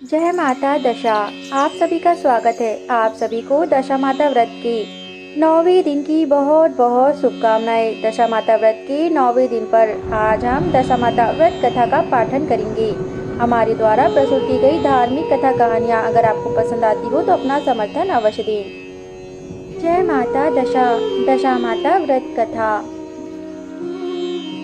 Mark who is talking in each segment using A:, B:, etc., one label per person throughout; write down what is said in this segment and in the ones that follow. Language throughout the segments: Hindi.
A: जय माता दशा। आप सभी का स्वागत है। आप सभी को दशा माता व्रत के 9वें दिन की बहुत बहुत शुभकामनाएं। दशा माता व्रत के 9वें दिन पर आज हम दशा माता व्रत कथा का पाठन करेंगे। हमारे द्वारा प्रस्तुत की गई धार्मिक कथा कहानियाँ अगर आपको पसंद आती हो तो अपना समर्थन अवश्य दें। जय माता दशा। दशा माता व्रत कथा।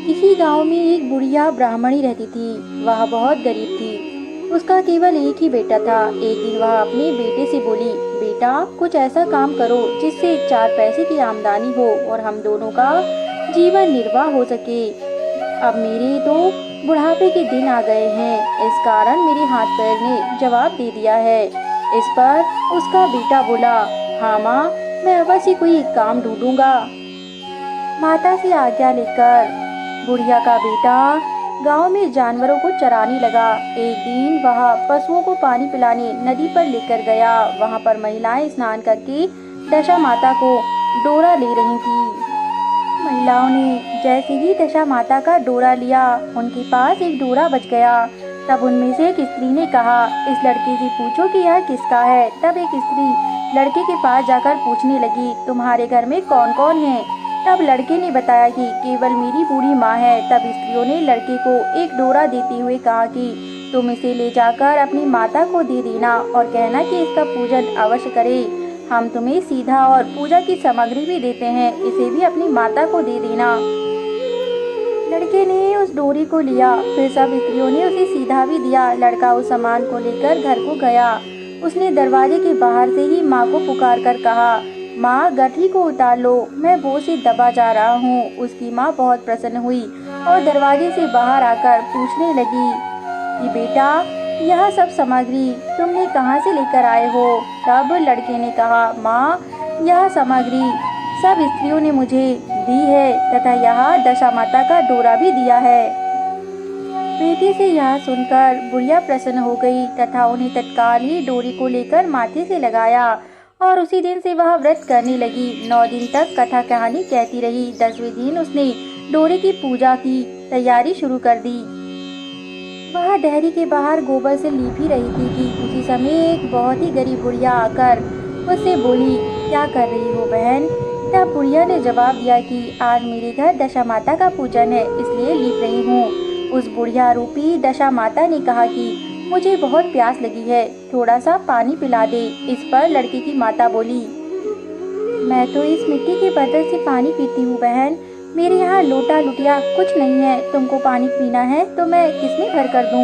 A: किसी गांव में एक बुढ़िया ब्राह्मणी रहती थी। वह बहुत गरीब थी। उसका केवल एक ही बेटा था। एक दिन वह अपने बेटे से बोली, बेटा कुछ ऐसा काम करो जिससे 4 पैसे की आमदनी हो और हम दोनों का जीवन निर्वाह हो सके। अब मेरे तो बुढ़ापे के दिन आ गए हैं, इस कारण मेरे हाथ पैर ने जवाब दे दिया है। इस पर उसका बेटा बोला, हाँ माँ, मैं अवश्य कोई काम ढूंढूंगा। माता से आज्ञा लेकर बुढ़िया का बेटा गांव में जानवरों को चराने लगा। एक दिन वह पशुओं को पानी पिलाने नदी पर लेकर गया। वहां पर महिलाएं स्नान करके दशा माता को डोरा ले रही थी। महिलाओं ने जैसे ही दशा माता का डोरा लिया, उनके पास एक डोरा बच गया। तब उनमें से एक स्त्री ने कहा, इस लड़के से पूछो कि यह किसका है। तब एक स्त्री लड़के के पास जाकर पूछने लगी, तुम्हारे घर में कौन कौन है। तब लड़के ने बताया कि केवल मेरी बूढ़ी माँ है। तब स्त्रियों ने लड़के को एक डोरा देते हुए कहा कि तुम इसे ले जाकर अपनी माता को दे देना और कहना कि इसका पूजन अवश्य करे। हम तुम्हें सीधा और पूजा की सामग्री भी देते हैं, इसे भी अपनी माता को दे देना। लड़के ने उस डोरी को लिया। फिर सब स्त्रियों ने उसे सीधा भी दिया। लड़का उस सामान को लेकर घर को गया। उसने दरवाजे के बाहर से ही माँ को पुकार कर कहा, माँ गठरी को उतार लो, मैं बोझ से दबा जा रहा हूँ। उसकी माँ बहुत प्रसन्न हुई और दरवाजे से बाहर आकर पूछने लगी कि बेटा, यह सब सामग्री तुमने कहाँ से लेकर आए हो। तब लड़के ने कहा, माँ यह सामग्री सब स्त्रियों ने मुझे दी है तथा यह दशा माता का डोरा भी दिया है। बेटी से यह सुनकर बुढ़िया प्रसन्न हो गई तथा उन्हें तत्काल ही डोरी को लेकर माथे से लगाया और उसी दिन से वह व्रत करने लगी। 9 दिन तक कथा कहानी कहती रही। 10वें दिन उसने डोरे की पूजा की तैयारी शुरू कर दी। वह डेयरी के बाहर गोबर से लीप ही रही थी कि उसी समय एक बहुत ही गरीब बुढ़िया आकर उससे बोली, क्या कर रही हो बहन। तब बुढ़िया ने जवाब दिया कि आज मेरे घर दशा माता का पूजन है, इसलिए लीप रही हूँ। उस बुढ़िया रूपी दशा माता ने कहा कि मुझे बहुत प्यास लगी है, थोड़ा सा पानी पिला दे। इस पर लड़के की माता बोली, मैं तो इस मिट्टी के बर्तन से पानी पीती हूँ बहन, मेरे यहाँ लोटा लुटिया कुछ नहीं है। तुमको पानी पीना है तो मैं किसमें भर कर दूँ।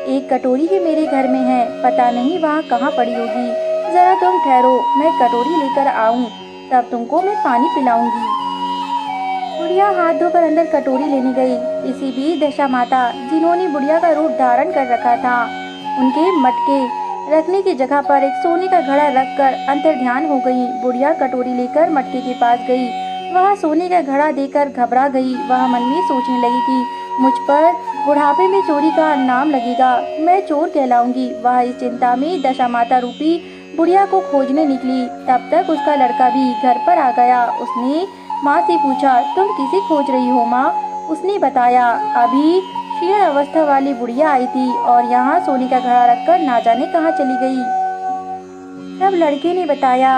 A: एक कटोरी ही मेरे घर में है, पता नहीं वहाँ कहाँ पड़ी होगी। जरा तुम ठहरो, मैं कटोरी लेकर आऊँ, तब तुमको मैं पानी पिलाऊंगी। बुढ़िया हाथ धोकर अंदर कटोरी लेने गई। इसी बीच दशा माता, जिन्होंने बुढ़िया का रूप धारण कर रखा था, उनके मटके रखने की जगह पर एक सोने का घड़ा रखकर अंतर्ध्यान हो गई। बुढ़िया कटोरी लेकर मटके के पास गई। वह सोने का घड़ा देखकर घबरा गई। वह मन में सोचने लगी कि मुझ पर बुढ़ापे में चोरी का नाम लगेगा, मैं चोर कहलाऊंगी। वह इस चिंता में दशा माता रूपी बुढ़िया को खोजने निकली। तब तक उसका लड़का भी घर पर आ गया। उसने माँ से पूछा, तुम किसे खोज रही हो माँ। उसने बताया, अभी क्षीण अवस्था वाली बुढ़िया आई थी और यहाँ सोने का घड़ा रखकर ना जाने कहाँ चली गई। तब लड़के ने बताया,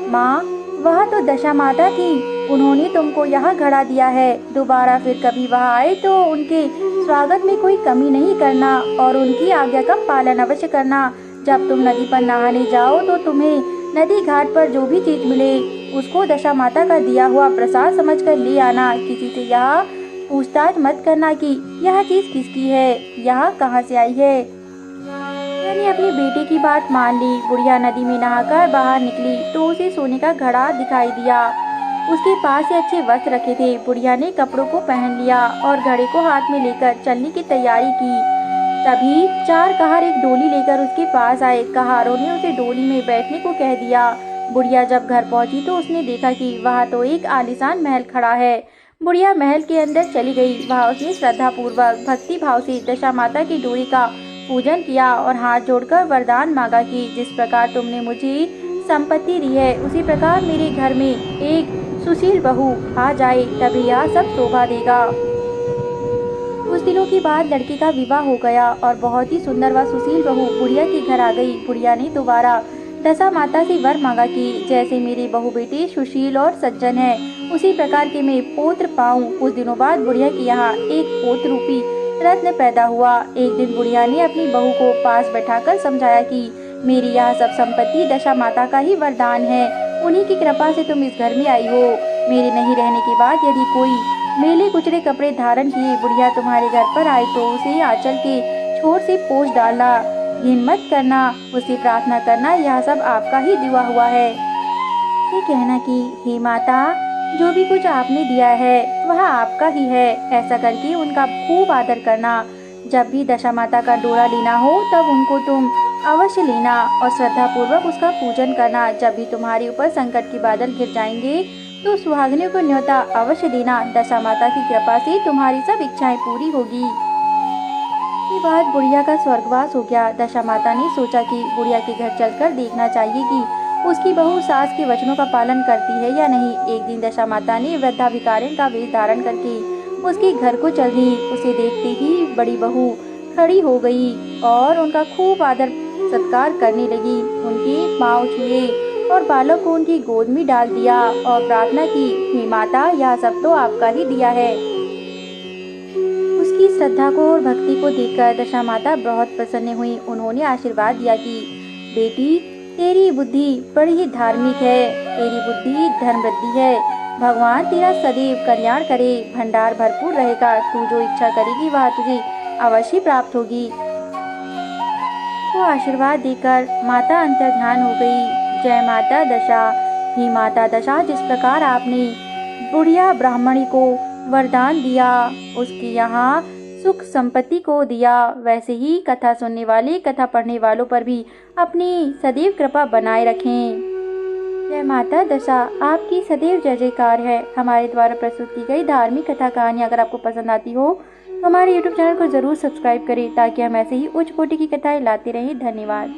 A: माँ वह तो दशा माता थी, उन्होंने तुमको यह घड़ा दिया है। दोबारा फिर कभी वह आए तो उनके स्वागत में कोई कमी नहीं करना और उनकी आज्ञा का पालन अवश्य करना। जब तुम नदी पर नहाने जाओ तो तुम्हें नदी घाट पर जो भी चीज मिले उसको दशा माता का दिया हुआ प्रसाद समझकर ले आना। किसी से यह पूछताछ मत करना कि यह चीज किसकी है, यह कहाँ से आई है। मैंने अपनी बेटे की बात मान ली। बुढ़िया नदी में नहाकर बाहर निकली तो उसे सोने का घड़ा दिखाई दिया। उसके पास से अच्छे वस्त्र रखे थे। बुढ़िया ने कपड़ों को पहन लिया और घड़े को हाथ में लेकर चलने की तैयारी की। तभी 4 कहार एक डोली लेकर उसके पास आए। कहारों ने उसे डोली में बैठने को कह दिया। बुढ़िया जब घर पहुंची तो उसने देखा कि वहाँ तो एक आलीशान महल खड़ा है। बुढ़िया महल के अंदर चली गई। वहाँ उसने श्रद्धा पूर्वक भक्ति भाव से दशा माता की डोरी का पूजन किया और हाथ जोड़कर वरदान मांगा कि जिस प्रकार तुमने मुझे संपत्ति दी है उसी प्रकार मेरे घर में एक सुशील बहू आ जाए, तभी यह सब शोभा देगा। कुछ दिनों के बाद लड़के का विवाह हो गया और बहुत ही सुंदर व सुशील बहू बुढ़िया के घर आ गई। बुढ़िया ने दोबारा दशा माता से वर मांगा कि जैसे मेरे बहू बेटे सुशील और सज्जन है, उसी प्रकार के मैं पौत्र पाऊं। कुछ दिनों बाद बुढ़िया के यहाँ एक पौत्र रूपी रत्न पैदा हुआ। एक दिन बुढ़िया ने अपनी बहू को पास बैठाकर समझाया कि मेरी यह सब संपत्ति दशा माता का ही वरदान है। उन्हीं की कृपा से तुम इस घर में आई हो। मेरे नहीं रहने के बाद यदि कोई मेले कुचड़े कपड़े धारण किए बुढ़िया तुम्हारे घर पर आए तो उसे आंचल के छोर से पोंछ डालना, घिन मत करना, उससे प्रार्थना करना, यह सब आपका ही दिया हुआ है। ये कहना कि हे माता, जो भी कुछ आपने दिया है वह आपका ही है। ऐसा करके उनका खूब आदर करना। जब भी दशा माता का डोरा लेना हो तब उनको तुम अवश्य लेना और श्रद्धा पूर्वक उसका पूजन करना। जब भी तुम्हारे ऊपर संकट के बादल घिर जाएंगे तो सुहागिनियों को न्योता अवश्य देना। दशा माता की कृपा से तुम्हारी सब इच्छाएं पूरी होगी। के बाद बुढ़िया का स्वर्गवास हो गया। दशा माता ने सोचा कि बुढ़िया के घर चलकर देखना चाहिए कि उसकी बहू सास के वचनों का पालन करती है या नहीं। एक दिन दशा माता ने वृद्धा भिखारिन का वेश धारण करके उसके घर को चल दी। उसे देखते ही बड़ी बहू खड़ी हो गई और उनका खूब आदर सत्कार करने लगी। उनके पाँव छुए और बालक को उनकी गोद में डाल दिया और प्रार्थना की, हे माता, यह सब तो आपका ही दिया है। उसकी श्रद्धा को और भक्ति को देखकर दशा माता बहुत प्रसन्न हुई। उन्होंने आशीर्वाद दिया कि बेटी, तेरी बुद्धि बड़ी ही धार्मिक है, तेरी बुद्धि धर्म वृद्धि है। भगवान तेरा सदैव कल्याण करे, भंडार भरपूर रहेगा। तू जो इच्छा करेगी वह तुझे अवश्य प्राप्त होगी। वो आशीर्वाद देकर माता अंतर्ध्यान हो गई। जय माता दशा। ही माता दशा, जिस प्रकार आपने बुढ़िया ब्राह्मणी को वरदान दिया, उसके यहाँ सुख संपत्ति को दिया, वैसे ही कथा सुनने वाले, कथा पढ़ने वालों पर भी अपनी सदैव कृपा बनाए रखें। जय माता दशा। आपकी सदैव जय जयकार है। हमारे द्वारा प्रस्तुत की गई धार्मिक कथा कहानी अगर आपको पसंद आती हो तो हमारे YouTube चैनल को जरूर सब्सक्राइब करें ताकि हम ऐसे ही उच्च कोटि की कथाएं लाते रहें। धन्यवाद।